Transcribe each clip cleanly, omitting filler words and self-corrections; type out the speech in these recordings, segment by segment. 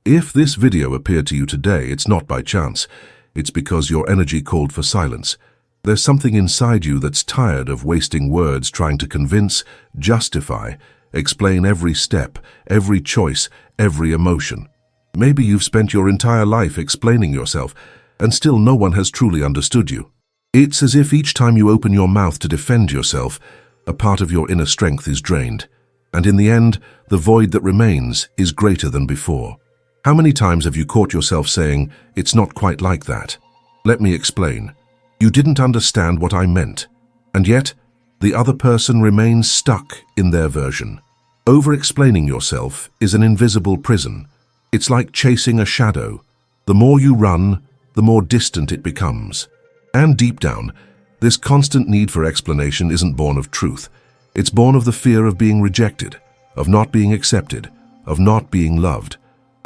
If this video appeared to you today, it's not by chance. It's because your energy called for silence. There's something inside you that's tired of wasting words trying to convince, justify, explain every step, every choice, every emotion. Maybe you've spent your entire life explaining yourself, and still no one has truly understood you. It's as if each time you open your mouth to defend yourself, a part of your inner strength is drained. And in the end, the void that remains is greater than before. How many times have you caught yourself saying, "It's not quite like that"? Let me explain. You didn't understand what I meant. And yet, the other person remains stuck in their version. Over-explaining yourself is an invisible prison. It's like chasing a shadow. The more you run, the more distant it becomes. And deep down, this constant need for explanation isn't born of truth. It's born of the fear of being rejected, of not being accepted, of not being loved.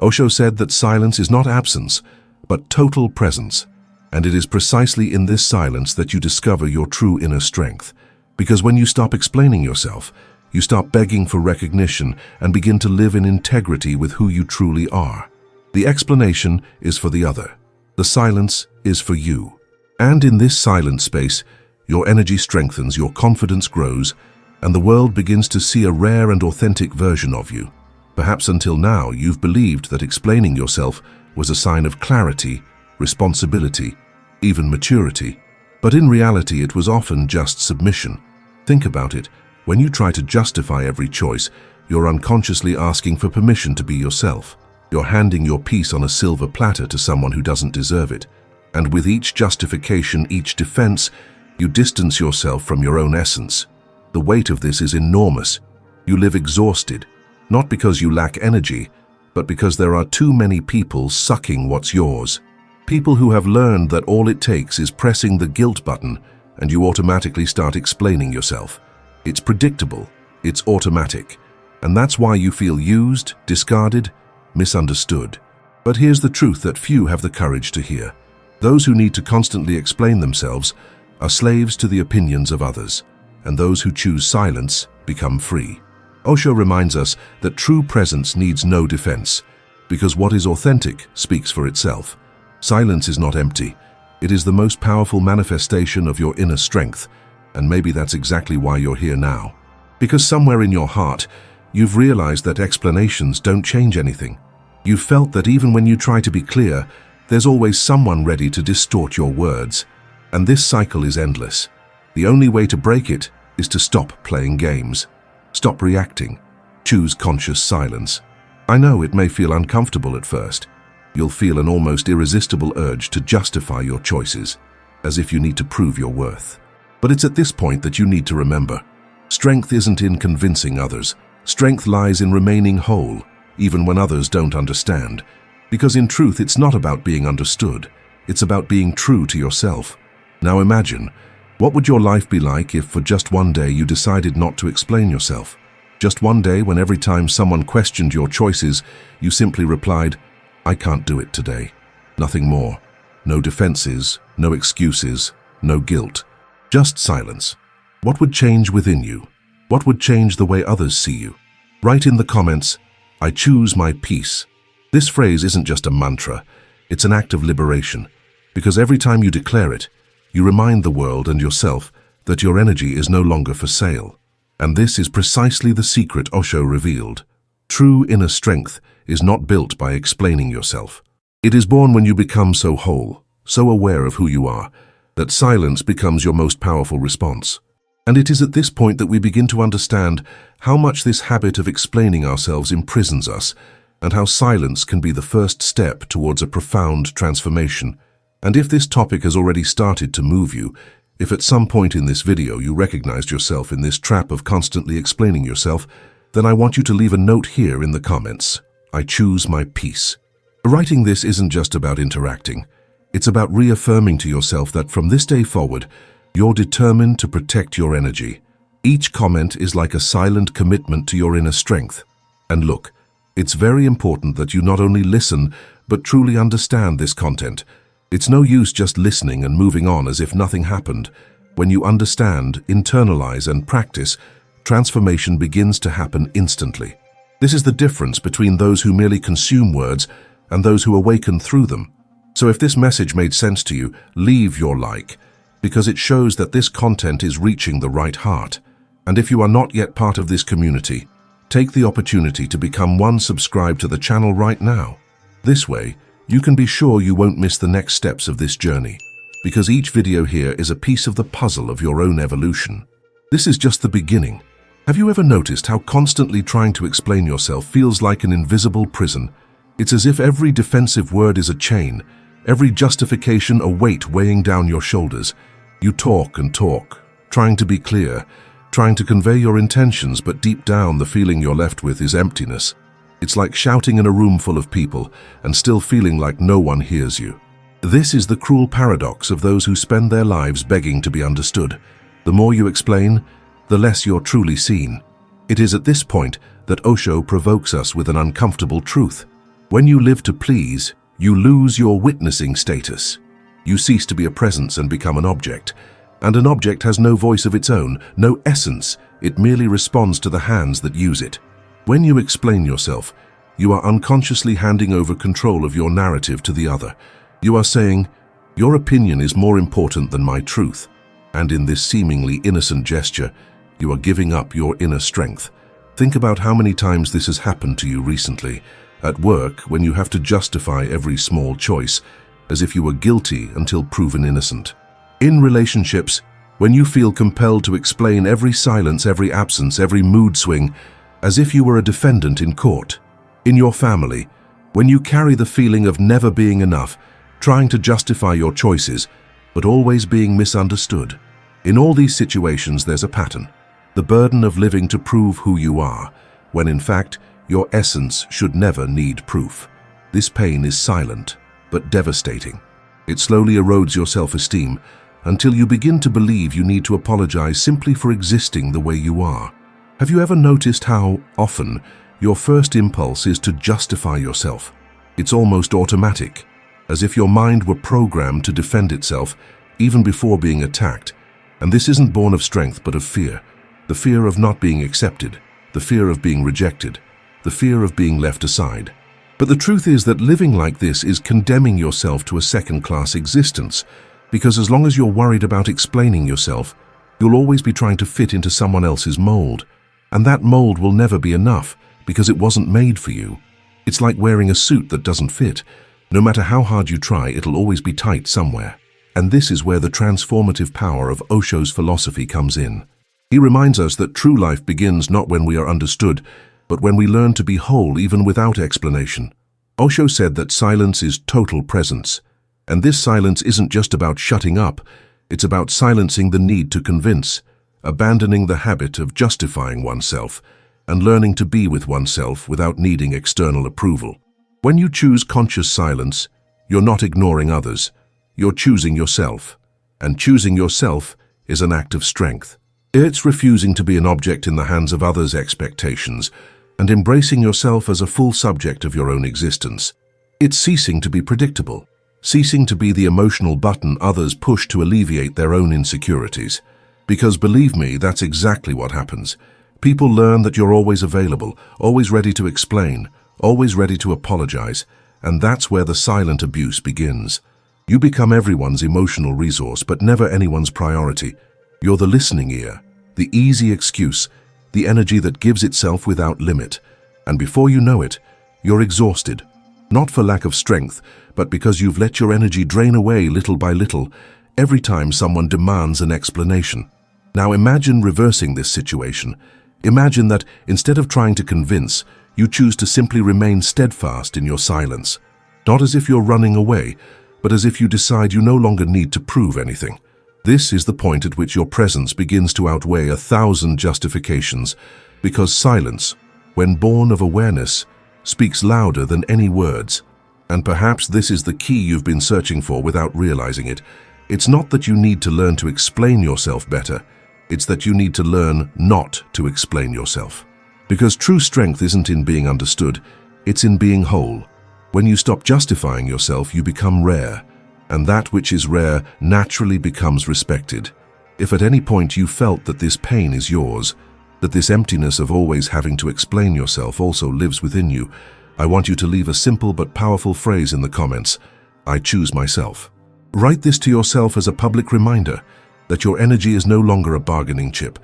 Osho said that silence is not absence, but total presence. And it is precisely in this silence that you discover your true inner strength. Because when you stop explaining yourself, you stop begging for recognition and begin to live in integrity with who you truly are. The explanation is for the other. The silence is for you. And in this silent space, your energy strengthens, your confidence grows, and the world begins to see a rare and authentic version of you. Perhaps until now, you've believed that explaining yourself was a sign of clarity, responsibility, even maturity. But in reality, it was often just submission. Think about it. When you try to justify every choice, you're unconsciously asking for permission to be yourself. You're handing your peace on a silver platter to someone who doesn't deserve it. And with each justification, each defense, you distance yourself from your own essence. The weight of this is enormous. You live exhausted, not because you lack energy, but because there are too many people sucking what's yours. People who have learned that all it takes is pressing the guilt button and you automatically start explaining yourself. It's predictable, it's automatic, and that's why you feel used, discarded, misunderstood. But here's the truth that few have the courage to hear. Those who need to constantly explain themselves are slaves to the opinions of others, and those who choose silence become free. Osho reminds us that true presence needs no defense, because what is authentic speaks for itself. Silence is not empty. It is the most powerful manifestation of your inner strength, and maybe that's exactly why you're here now. Because somewhere in your heart, you've realized that explanations don't change anything. You've felt that even when you try to be clear, there's always someone ready to distort your words. And this cycle is endless. The only way to break it is to stop playing games. Stop reacting. Choose conscious silence. I know it may feel uncomfortable at first. You'll feel an almost irresistible urge to justify your choices, as if you need to prove your worth. But it's at this point that you need to remember. Strength isn't in convincing others. Strength lies in remaining whole, even when others don't understand. Because in truth, it's not about being understood. It's about being true to yourself. Now imagine, what would your life be like if for just one day you decided not to explain yourself? Just one day when every time someone questioned your choices, you simply replied, "I can't do it today." Nothing more. No defenses, no excuses, no guilt. Just silence. What would change within you? What would change the way others see you? Write in the comments, "I choose my peace." This phrase isn't just a mantra, it's an act of liberation. Because every time you declare it, you remind the world and yourself that your energy is no longer for sale. And this is precisely the secret Osho revealed. True inner strength is not built by explaining yourself. It is born when you become so whole, so aware of who you are, that silence becomes your most powerful response. And it is at this point that we begin to understand how much this habit of explaining ourselves imprisons us, and how silence can be the first step towards a profound transformation. And if this topic has already started to move you, if at some point in this video you recognized yourself in this trap of constantly explaining yourself, then I want you to leave a note here in the comments. I choose my peace. Writing this isn't just about interacting. It's about reaffirming to yourself that from this day forward, you're determined to protect your energy. Each comment is like a silent commitment to your inner strength. And look, it's very important that you not only listen, but truly understand this content. It's no use just listening and moving on as if nothing happened. When you understand, internalize, and practice, transformation begins to happen instantly. This is the difference between those who merely consume words and those who awaken through them. So if this message made sense to you, leave your like, because it shows that this content is reaching the right heart. And if you are not yet part of this community, take the opportunity to become one. Subscribe to the channel right now. This way, you can be sure you won't miss the next steps of this journey, because each video here is a piece of the puzzle of your own evolution. This is just the beginning. Have you ever noticed how constantly trying to explain yourself feels like an invisible prison? It's as if every defensive word is a chain, every justification a weight weighing down your shoulders. You talk and talk, trying to be clear, trying to convey your intentions, but deep down the feeling you're left with is emptiness. It's like shouting in a room full of people and still feeling like no one hears you. This is the cruel paradox of those who spend their lives begging to be understood. The more you explain, the less you're truly seen. It is at this point that Osho provokes us with an uncomfortable truth. When you live to please, you lose your witnessing status. You cease to be a presence and become an object. And an object has no voice of its own, no essence. It merely responds to the hands that use it. When you explain yourself, you are unconsciously handing over control of your narrative to the other. You are saying, "Your opinion is more important than my truth." And in this seemingly innocent gesture, you are giving up your inner strength. Think about how many times this has happened to you recently. At work, when you have to justify every small choice, as if you were guilty until proven innocent. In relationships, when you feel compelled to explain every silence, every absence, every mood swing, as if you were a defendant in court. In your family, when you carry the feeling of never being enough, trying to justify your choices, but always being misunderstood. In all these situations, there's a pattern. The burden of living to prove who you are, when in fact, your essence should never need proof. This pain is silent, but devastating. It slowly erodes your self-esteem until you begin to believe you need to apologize simply for existing the way you are. Have you ever noticed how often your first impulse is to justify yourself? It's almost automatic, as if your mind were programmed to defend itself even before being attacked. And this isn't born of strength but of fear. The fear of not being accepted, the fear of being rejected, the fear of being left aside. But the truth is that living like this is condemning yourself to a second-class existence, because as long as you're worried about explaining yourself, you'll always be trying to fit into someone else's mold. And that mold will never be enough, because it wasn't made for you. It's like wearing a suit that doesn't fit. No matter how hard you try, it'll always be tight somewhere. And this is where the transformative power of Osho's philosophy comes in. He reminds us that true life begins not when we are understood, but when we learn to be whole even without explanation. Osho said that silence is total presence. And this silence isn't just about shutting up, it's about silencing the need to convince, abandoning the habit of justifying oneself, and learning to be with oneself without needing external approval. When you choose conscious silence, you're not ignoring others, you're choosing yourself. And choosing yourself is an act of strength. It's refusing to be an object in the hands of others' expectations, and embracing yourself as a full subject of your own existence. It's ceasing to be predictable, ceasing to be the emotional button others push to alleviate their own insecurities. Because believe me, that's exactly what happens. People learn that you're always available, always ready to explain, always ready to apologize, and that's where the silent abuse begins. You become everyone's emotional resource, but never anyone's priority. You're the listening ear, the easy excuse, the energy that gives itself without limit. And before you know it, you're exhausted. Not for lack of strength, but because you've let your energy drain away little by little, every time someone demands an explanation. Now imagine reversing this situation. Imagine that instead of trying to convince, you choose to simply remain steadfast in your silence. Not as if you're running away, but as if you decide you no longer need to prove anything. This is the point at which your presence begins to outweigh 1,000 justifications, because silence, when born of awareness, speaks louder than any words. And perhaps this is the key you've been searching for without realizing it. It's not that you need to learn to explain yourself better. It's that you need to learn not to explain yourself. Because true strength isn't in being understood, it's in being whole. When you stop justifying yourself, you become rare. And that which is rare naturally becomes respected. If at any point you felt that this pain is yours, that this emptiness of always having to explain yourself also lives within you, I want you to leave a simple but powerful phrase in the comments: I choose myself. Write this to yourself as a public reminder that your energy is no longer a bargaining chip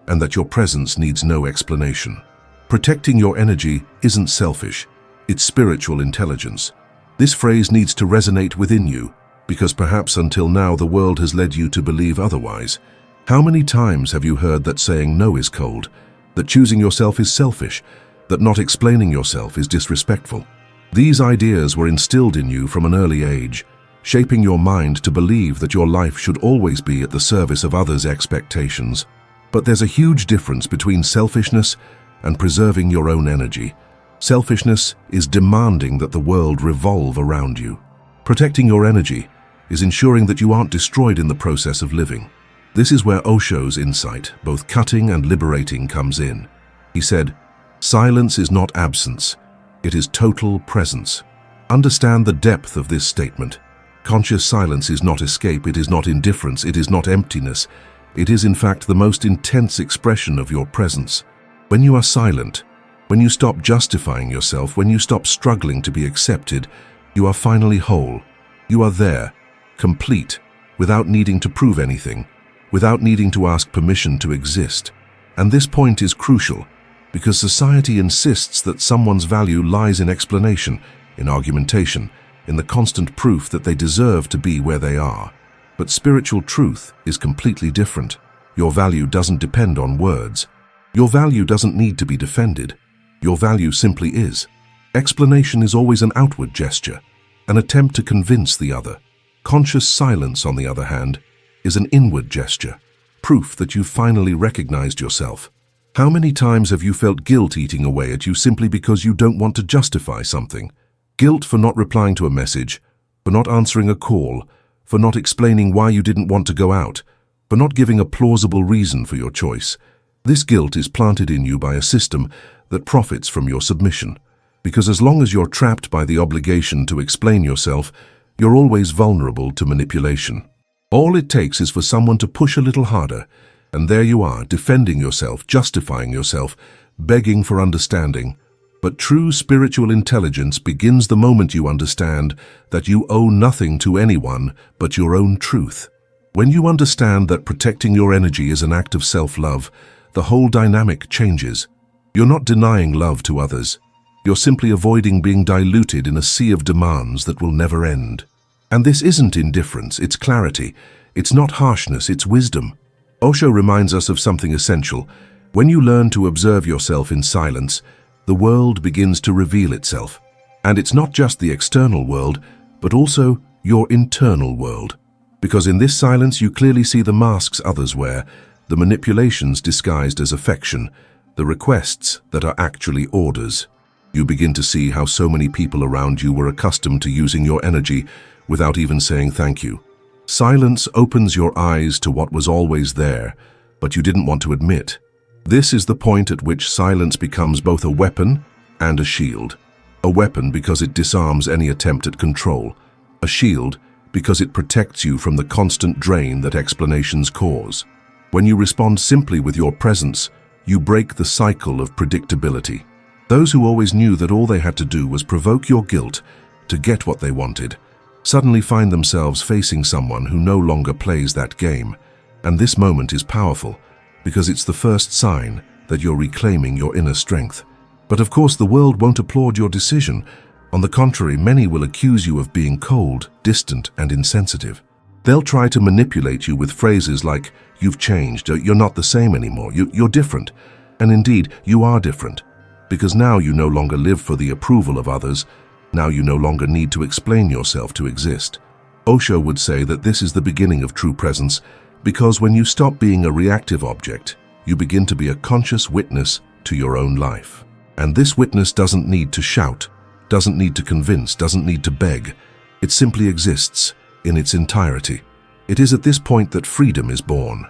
and that your presence needs no explanation. Protecting your energy isn't selfish, it's spiritual intelligence. This phrase needs to resonate within you because perhaps until now the world has led you to believe otherwise. How many times have you heard that saying no is cold, that choosing yourself is selfish, that not explaining yourself is disrespectful? These ideas were instilled in you from an early age, shaping your mind to believe that your life should always be at the service of others' expectations. But there's a huge difference between selfishness and preserving your own energy. Selfishness is demanding that the world revolve around you. Protecting your energy is ensuring that you aren't destroyed in the process of living. This is where Osho's insight, both cutting and liberating, comes in. He said, "Silence is not absence, it is total presence." Understand the depth of this statement. Conscious silence is not escape, it is not indifference, it is not emptiness. It is in fact the most intense expression of your presence. When you are silent, when you stop justifying yourself, when you stop struggling to be accepted, you are finally whole. You are there, complete, without needing to prove anything, without needing to ask permission to exist. And this point is crucial, because society insists that someone's value lies in explanation, in argumentation, in the constant proof that they deserve to be where they are. But spiritual truth is completely different. Your value doesn't depend on words. Your value doesn't need to be defended. Your value simply is. Explanation is always an outward gesture, an attempt to convince the other. Conscious silence, on the other hand, is an inward gesture, proof that you've finally recognized yourself. How many times have you felt guilt eating away at you simply because you don't want to justify something? Guilt for not replying to a message, for not answering a call, for not explaining why you didn't want to go out, for not giving a plausible reason for your choice. This guilt is planted in you by a system that profits from your submission. Because as long as you're trapped by the obligation to explain yourself, you're always vulnerable to manipulation. All it takes is for someone to push a little harder, and there you are, defending yourself, justifying yourself, begging for understanding. But true spiritual intelligence begins the moment you understand that you owe nothing to anyone but your own truth. When you understand that protecting your energy is an act of self-love, the whole dynamic changes. You're not denying love to others. You're simply avoiding being diluted in a sea of demands that will never end. And this isn't indifference, it's clarity. It's not harshness, it's wisdom. Osho reminds us of something essential. When you learn to observe yourself in silence, the world begins to reveal itself. And it's not just the external world, but also your internal world. Because in this silence you clearly see the masks others wear, the manipulations disguised as affection, the requests that are actually orders. You begin to see how so many people around you were accustomed to using your energy without even saying thank you. Silence opens your eyes to what was always there, but you didn't want to admit. This is the point at which silence becomes both a weapon and a shield. A weapon because it disarms any attempt at control. A shield because it protects you from the constant drain that explanations cause. When you respond simply with your presence, you break the cycle of predictability. Those who always knew that all they had to do was provoke your guilt to get what they wanted, suddenly find themselves facing someone who no longer plays that game. And this moment is powerful, because it's the first sign that you're reclaiming your inner strength. But of course the world won't applaud your decision. On the contrary, many will accuse you of being cold, distant, and insensitive. They'll try to manipulate you with phrases like, "You've changed, you're not the same anymore, you're different." And indeed, you are different. Because now you no longer live for the approval of others. Now you no longer need to explain yourself to exist. Osho would say that this is the beginning of true presence, because when you stop being a reactive object, you begin to be a conscious witness to your own life. And this witness doesn't need to shout, doesn't need to convince, doesn't need to beg. It simply exists in its entirety. It is at this point that freedom is born.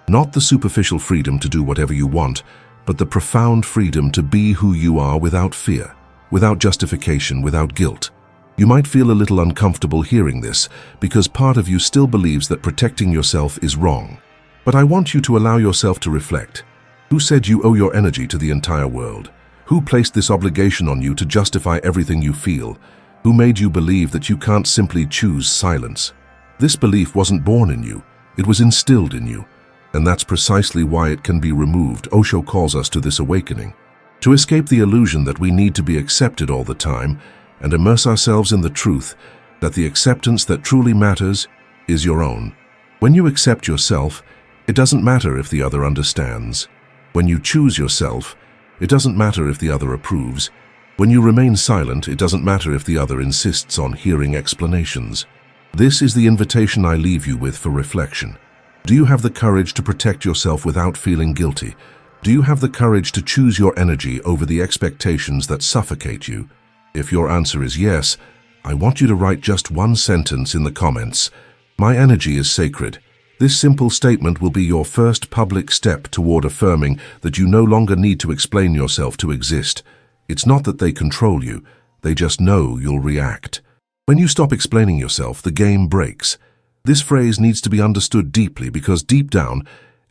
Not the superficial freedom to do whatever you want, but the profound freedom to be who you are without fear, without justification, without guilt. You might feel a little uncomfortable hearing this, because part of you still believes that protecting yourself is wrong. But I want you to allow yourself to reflect. Who said you owe your energy to the entire world? Who placed this obligation on you to justify everything you feel? Who made you believe that you can't simply choose silence? This belief wasn't born in you, it was instilled in you. And that's precisely why it can be removed. Osho calls us to this awakening. To escape the illusion that we need to be accepted all the time and immerse ourselves in the truth that the acceptance that truly matters is your own. When you accept yourself, it doesn't matter if the other understands. When you choose yourself, it doesn't matter if the other approves. When you remain silent, it doesn't matter if the other insists on hearing explanations. This is the invitation I leave you with for reflection. Do you have the courage to protect yourself without feeling guilty? Do you have the courage to choose your energy over the expectations that suffocate you? If your answer is yes, I want you to write just one sentence in the comments. My energy is sacred. This simple statement will be your first public step toward affirming that you no longer need to explain yourself to exist. It's not that they control you, they just know you'll react. When you stop explaining yourself, the game breaks. This phrase needs to be understood deeply because deep down,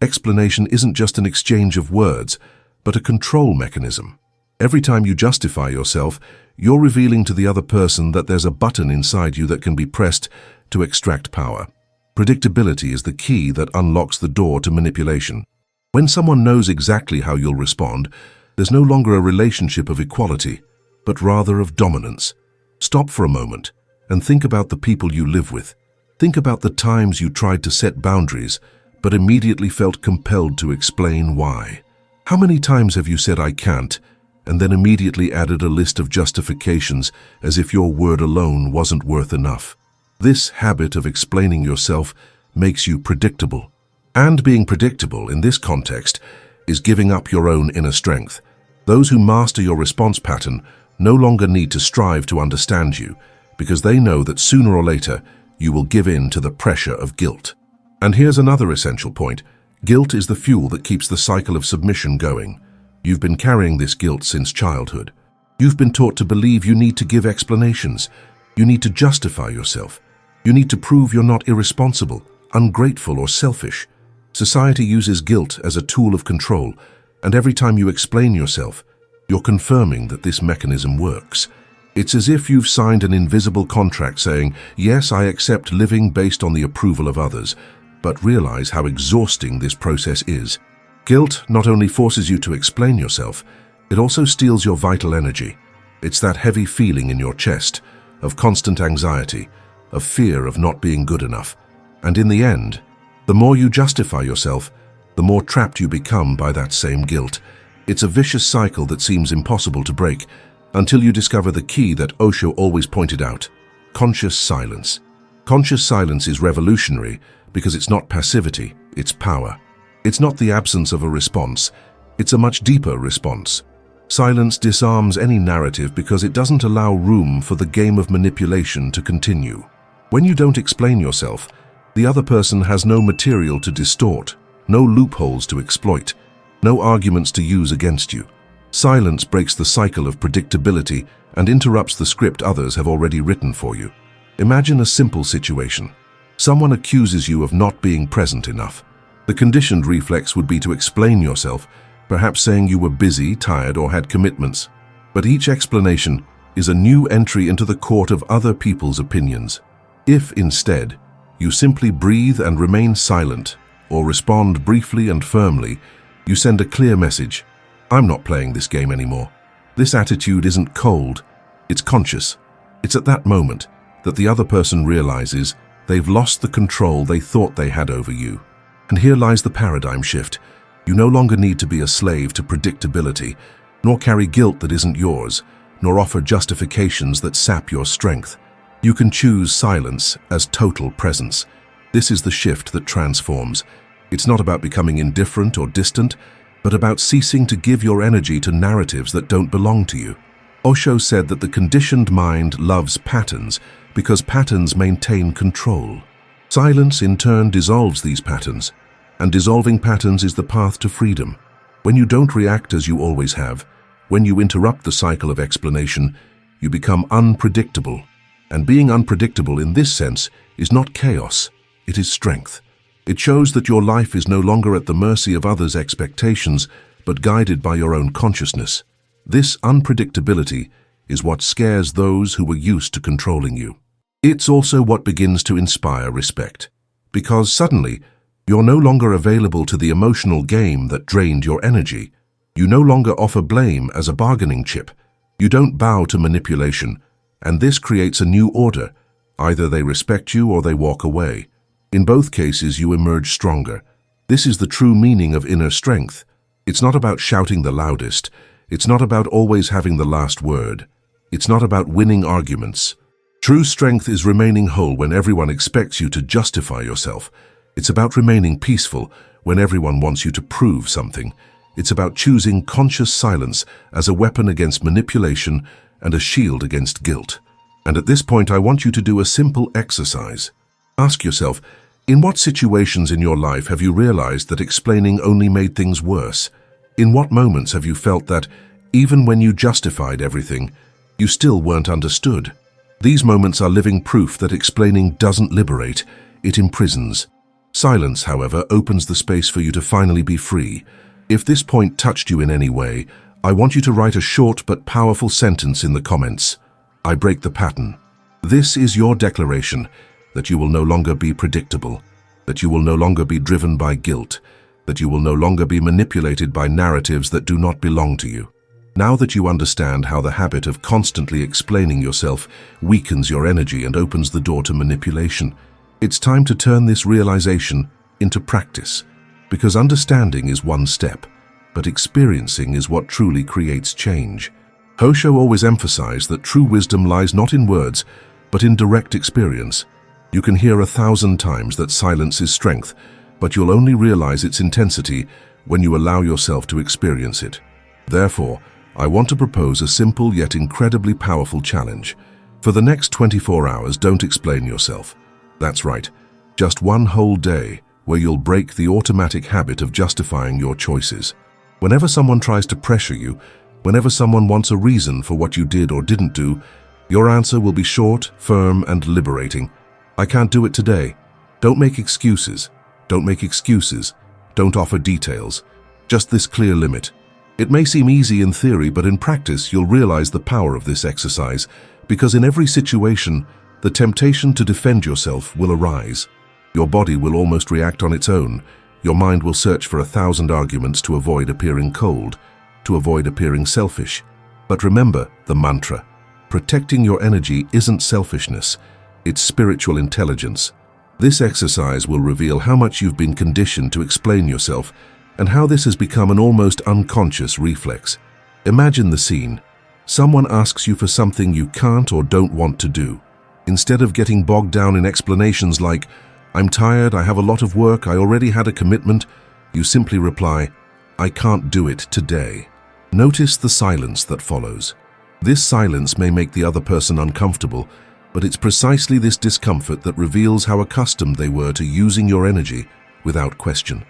explanation isn't just an exchange of words, but a control mechanism. Every time you justify yourself, you're revealing to the other person that there's a button inside you that can be pressed to extract power. Predictability is the key that unlocks the door to manipulation. When someone knows exactly how you'll respond, there's no longer a relationship of equality, but rather of dominance. Stop for a moment and think about the people you live with. Think about the times you tried to set boundaries, but immediately felt compelled to explain why. How many times have you said, "I can't," and then immediately added a list of justifications as if your word alone wasn't worth enough? This habit of explaining yourself makes you predictable. And being predictable in this context is giving up your own inner strength. Those who master your response pattern no longer need to strive to understand you, because they know that sooner or later you will give in to the pressure of guilt. And here's another essential point. Guilt is the fuel that keeps the cycle of submission going. You've been carrying this guilt since childhood. You've been taught to believe you need to give explanations. You need to justify yourself. You need to prove you're not irresponsible, ungrateful, or selfish. Society uses guilt as a tool of control, and every time you explain yourself, you're confirming that this mechanism works. It's as if you've signed an invisible contract saying, "Yes, I accept living based on the approval of others," but realize how exhausting this process is. Guilt not only forces you to explain yourself, it also steals your vital energy. It's that heavy feeling in your chest, of constant anxiety, of fear of not being good enough. And in the end, the more you justify yourself, the more trapped you become by that same guilt. It's a vicious cycle that seems impossible to break, until you discover the key that Osho always pointed out: conscious silence. Conscious silence is revolutionary because it's not passivity, it's power. It's not the absence of a response, it's a much deeper response. Silence disarms any narrative because it doesn't allow room for the game of manipulation to continue. When you don't explain yourself, the other person has no material to distort, no loopholes to exploit, no arguments to use against you. Silence breaks the cycle of predictability and interrupts the script others have already written for you. Imagine a simple situation. Someone accuses you of not being present enough. The conditioned reflex would be to explain yourself, perhaps saying you were busy, tired, or had commitments. But each explanation is a new entry into the court of other people's opinions. If, instead, you simply breathe and remain silent, or respond briefly and firmly, you send a clear message: "I'm not playing this game anymore." This attitude isn't cold, it's conscious. It's at that moment that the other person realizes they've lost the control they thought they had over you. And here lies the paradigm shift. You no longer need to be a slave to predictability, nor carry guilt that isn't yours, nor offer justifications that sap your strength. You can choose silence as total presence. This is the shift that transforms. It's not about becoming indifferent or distant, but about ceasing to give your energy to narratives that don't belong to you. Osho said that the conditioned mind loves patterns because patterns maintain control. Silence, in turn, dissolves these patterns, and dissolving patterns is the path to freedom. When you don't react as you always have, when you interrupt the cycle of explanation, you become unpredictable. And being unpredictable in this sense is not chaos, it is strength. It shows that your life is no longer at the mercy of others' expectations, but guided by your own consciousness. This unpredictability is what scares those who were used to controlling you. It's also what begins to inspire respect, because suddenly you're no longer available to the emotional game that drained your energy. You no longer offer blame as a bargaining chip. You don't bow to manipulation, and this creates a new order. Either they respect you or they walk away. In both cases, you emerge stronger. This is the true meaning of inner strength. It's not about shouting the loudest. It's not about always having the last word. It's not about winning arguments. True strength is remaining whole when everyone expects you to justify yourself. It's about remaining peaceful when everyone wants you to prove something. It's about choosing conscious silence as a weapon against manipulation and a shield against guilt. And at this point, I want you to do a simple exercise. Ask yourself, in what situations in your life have you realized that explaining only made things worse? In what moments have you felt that, even when you justified everything, you still weren't understood? These moments are living proof that explaining doesn't liberate, it imprisons. Silence, however, opens the space for you to finally be free. If this point touched you in any way, I want you to write a short but powerful sentence in the comments. I break the pattern. This is your declaration that you will no longer be predictable, that you will no longer be driven by guilt, that you will no longer be manipulated by narratives that do not belong to you. Now that you understand how the habit of constantly explaining yourself weakens your energy and opens the door to manipulation, it's time to turn this realization into practice, because understanding is one step, but experiencing is what truly creates change. Osho always emphasized that true wisdom lies not in words, but in direct experience. You can hear 1,000 times that silence is strength, but you'll only realize its intensity when you allow yourself to experience it. Therefore, I want to propose a simple yet incredibly powerful challenge. For the next 24 hours, don't explain yourself. That's right, just one whole day where you'll break the automatic habit of justifying your choices. Whenever someone tries to pressure you, whenever someone wants a reason for what you did or didn't do, your answer will be short, firm, and liberating. I can't do it today. Don't make excuses. Don't make excuses. Don't offer details. Just this clear limit. It may seem easy in theory, but in practice, you'll realize the power of this exercise, because in every situation, the temptation to defend yourself will arise. Your body will almost react on its own. Your mind will search for 1,000 arguments to avoid appearing cold, to avoid appearing selfish. But remember the mantra. Protecting your energy isn't selfishness, it's spiritual intelligence. This exercise will reveal how much you've been conditioned to explain yourself and how this has become an almost unconscious reflex. Imagine the scene. Someone asks you for something you can't or don't want to do. Instead of getting bogged down in explanations like, "I'm tired, I have a lot of work, I already had a commitment," you simply reply, "I can't do it today." Notice the silence that follows. This silence may make the other person uncomfortable, but it's precisely this discomfort that reveals how accustomed they were to using your energy without question.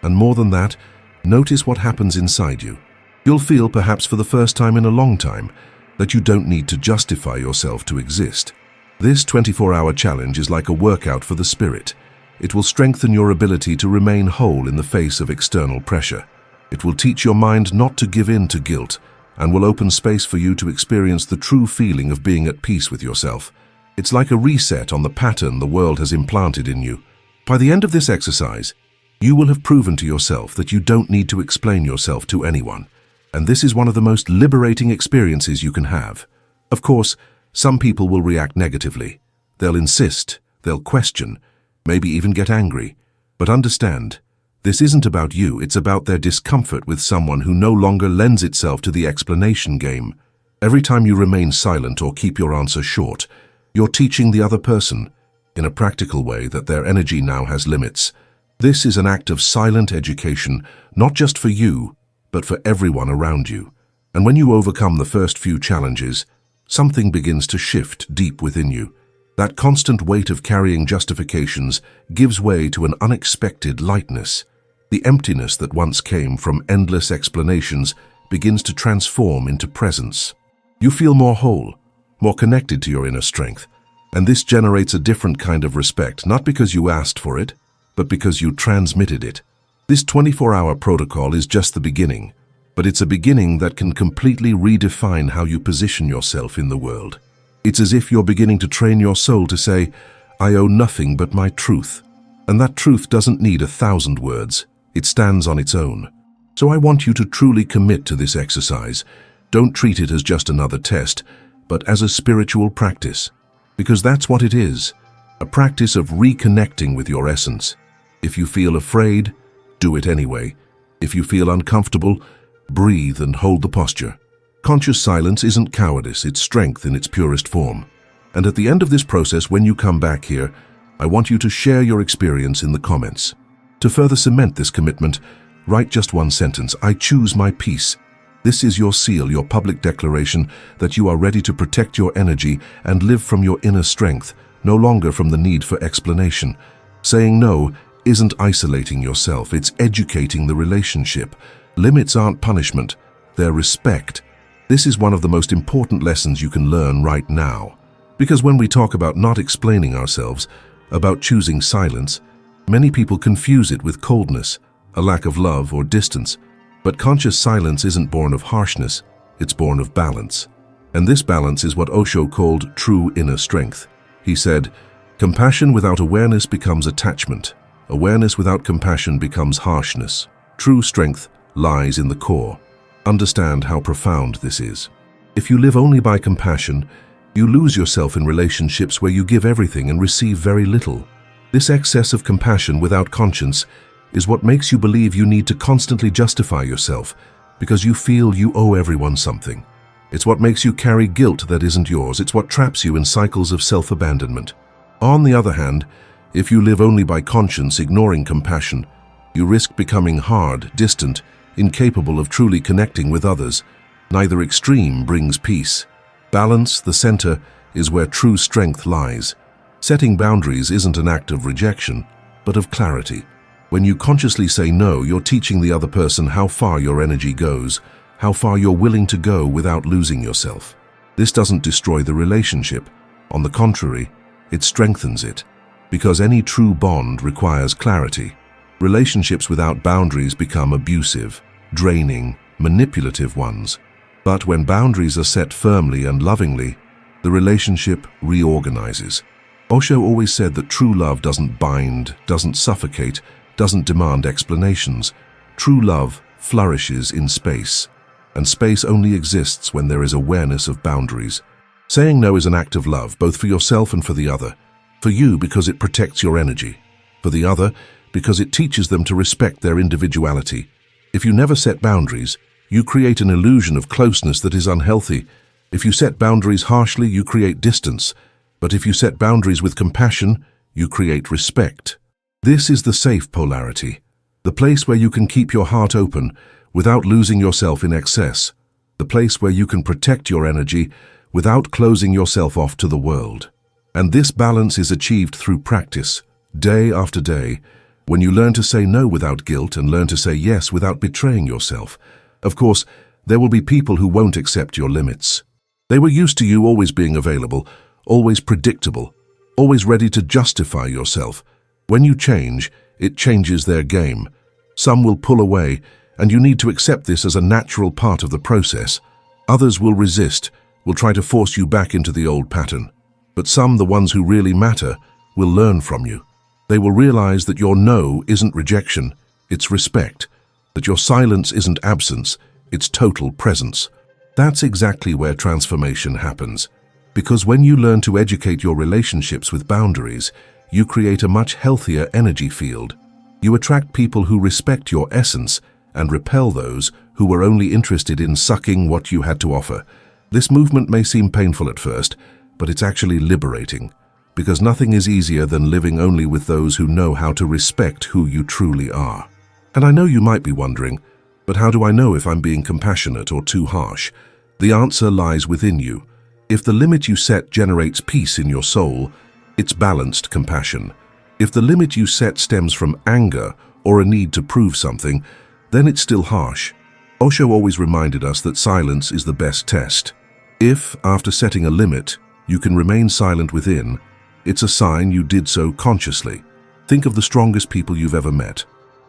And more than that, notice what happens inside you. You'll feel, perhaps for the first time in a long time, that you don't need to justify yourself to exist. This 24-hour challenge is like a workout for the spirit. It will strengthen your ability to remain whole in the face of external pressure. It will teach your mind not to give in to guilt, and will open space for you to experience the true feeling of being at peace with yourself. It's like a reset on the pattern the world has implanted in you. By the end of this exercise, you will have proven to yourself that you don't need to explain yourself to anyone. And this is one of the most liberating experiences you can have. Of course, some people will react negatively. They'll insist, they'll question, maybe even get angry. But understand, this isn't about you, it's about their discomfort with someone who no longer lends itself to the explanation game. Every time you remain silent or keep your answer short, you're teaching the other person, in a practical way, that their energy now has limits. This is an act of silent education, not just for you, but for everyone around you. And when you overcome the first few challenges, something begins to shift deep within you. That constant weight of carrying justifications gives way to an unexpected lightness. The emptiness that once came from endless explanations begins to transform into presence. You feel more whole, more connected to your inner strength, and this generates a different kind of respect, not because you asked for it, but because you transmitted it. This 24-hour protocol is just the beginning. but it's a beginning that can completely redefine how you position yourself in the world. It's as if you're beginning to train your soul to say, I owe nothing but my truth. And that truth doesn't need 1,000 words. It stands on its own. So I want you to truly commit to this exercise. Don't treat it as just another test, but as a spiritual practice. Because that's what it is, a practice of reconnecting with your essence. If you feel afraid, do it anyway. If you feel uncomfortable, breathe and hold the posture. Conscious silence isn't cowardice, it's strength in its purest form. And at the end of this process, when you come back here, I want you to share your experience in the comments. To further cement this commitment, write just one sentence: I choose my peace. This is your seal, your public declaration that you are ready to protect your energy and live from your inner strength, no longer from the need for explanation. Saying no isn't isolating yourself, it's educating the relationship. Limits aren't punishment, they're respect. This is one of the most important lessons you can learn right now. Because when we talk about not explaining ourselves, about choosing silence, many people confuse it with coldness, a lack of love or distance. But conscious silence isn't born of harshness, it's born of balance. And this balance is what Osho called true inner strength. He said, compassion without awareness becomes attachment. Awareness without compassion becomes harshness. True strength lies in the core. Understand how profound this is. If you live only by compassion, you lose yourself in relationships where you give everything and receive very little. This excess of compassion without conscience is what makes you believe you need to constantly justify yourself because you feel you owe everyone something. It's what makes you carry guilt that isn't yours. It's what traps you in cycles of self-abandonment. On the other hand, if you live only by conscience, ignoring compassion, you risk becoming hard, distant, incapable of truly connecting with others. Neither extreme brings peace. Balance, the center, is where true strength lies. Setting boundaries isn't an act of rejection, but of clarity. When you consciously say no, you're teaching the other person how far your energy goes, how far you're willing to go without losing yourself. This doesn't destroy the relationship. On the contrary, it strengthens it. Because any true bond requires clarity. Relationships without boundaries become abusive, draining, manipulative ones. But when boundaries are set firmly and lovingly, the relationship reorganizes. Osho always said that true love doesn't bind, doesn't suffocate, doesn't demand explanations. True love flourishes in space, and space only exists when there is awareness of boundaries. Saying no is an act of love, both for yourself and for the other. For you, because it protects your energy. For the other, because it teaches them to respect their individuality. If you never set boundaries, you create an illusion of closeness that is unhealthy. If you set boundaries harshly, you create distance. But if you set boundaries with compassion, you create respect. This is the safe polarity, the place where you can keep your heart open without losing yourself in excess, the place where you can protect your energy without closing yourself off to the world. And this balance is achieved through practice, day after day, when you learn to say no without guilt and learn to say yes without betraying yourself. Of course, there will be people who won't accept your limits. They were used to you always being available, always predictable, always ready to justify yourself. When you change, it changes their game. Some will pull away, and you need to accept this as a natural part of the process. Others will resist, will try to force you back into the old pattern. But some, the ones who really matter, will learn from you. They will realize that your no isn't rejection, it's respect. That your silence isn't absence, it's total presence. That's exactly where transformation happens. Because when you learn to educate your relationships with boundaries, you create a much healthier energy field. You attract people who respect your essence and repel those who were only interested in sucking what you had to offer. This movement may seem painful at first, but it's actually liberating. Because nothing is easier than living only with those who know how to respect who you truly are. And I know you might be wondering, but how do I know if I'm being compassionate or too harsh? The answer lies within you. If the limit you set generates peace in your soul, it's balanced compassion. If the limit you set stems from anger or a need to prove something, then it's still harsh. Osho always reminded us that silence is the best test. If, after setting a limit, you can remain silent within, it's a sign you did so consciously. Think of the strongest people you've ever met.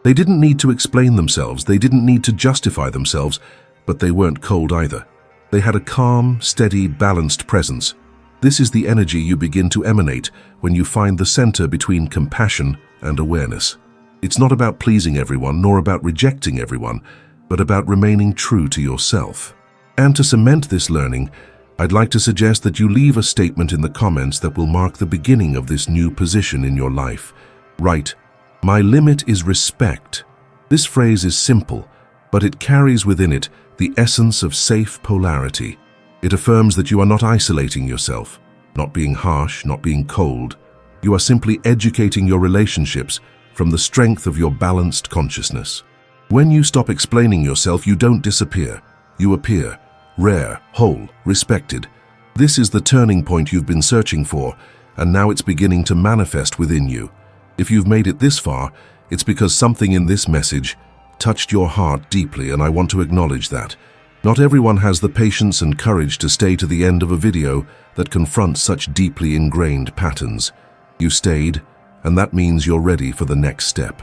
They didn't need to explain themselves, they didn't need to justify themselves, but they weren't cold either. They had a calm, steady, balanced presence. This is the energy you begin to emanate when you find the center between compassion and awareness. It's not about pleasing everyone, nor about rejecting everyone, but about remaining true to yourself. And to cement this learning, I'd like to suggest that you leave a statement in the comments that will mark the beginning of this new position in your life. Write, "My limit is respect." This phrase is simple, but it carries within it the essence of safe polarity. It affirms that you are not isolating yourself, not being harsh, not being cold. You are simply educating your relationships from the strength of your balanced consciousness. When you stop explaining yourself, you don't disappear. You appear, rare, whole, respected. This is the turning point you've been searching for, and now it's beginning to manifest within you. If you've made it this far, it's because something in this message touched your heart deeply, and I want to acknowledge that. Not everyone has the patience and courage to stay to the end of a video that confronts such deeply ingrained patterns. You stayed, and that means you're ready for the next step.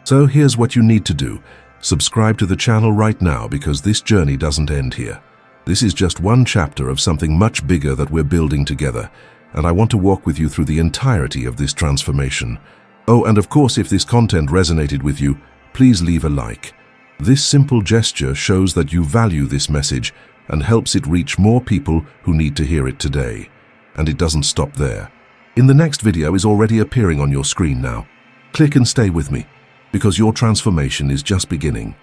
So here's what you need to do. Subscribe to the channel right now, because this journey doesn't end here. This is just one chapter of something much bigger that we're building together, and I want to walk with you through the entirety of this transformation. Oh, and of course, if this content resonated with you, please leave a like. This simple gesture shows that you value this message and helps it reach more people who need to hear it today. And it doesn't stop there. In the next video is already appearing on your screen now. Click and stay with me, because your transformation is just beginning.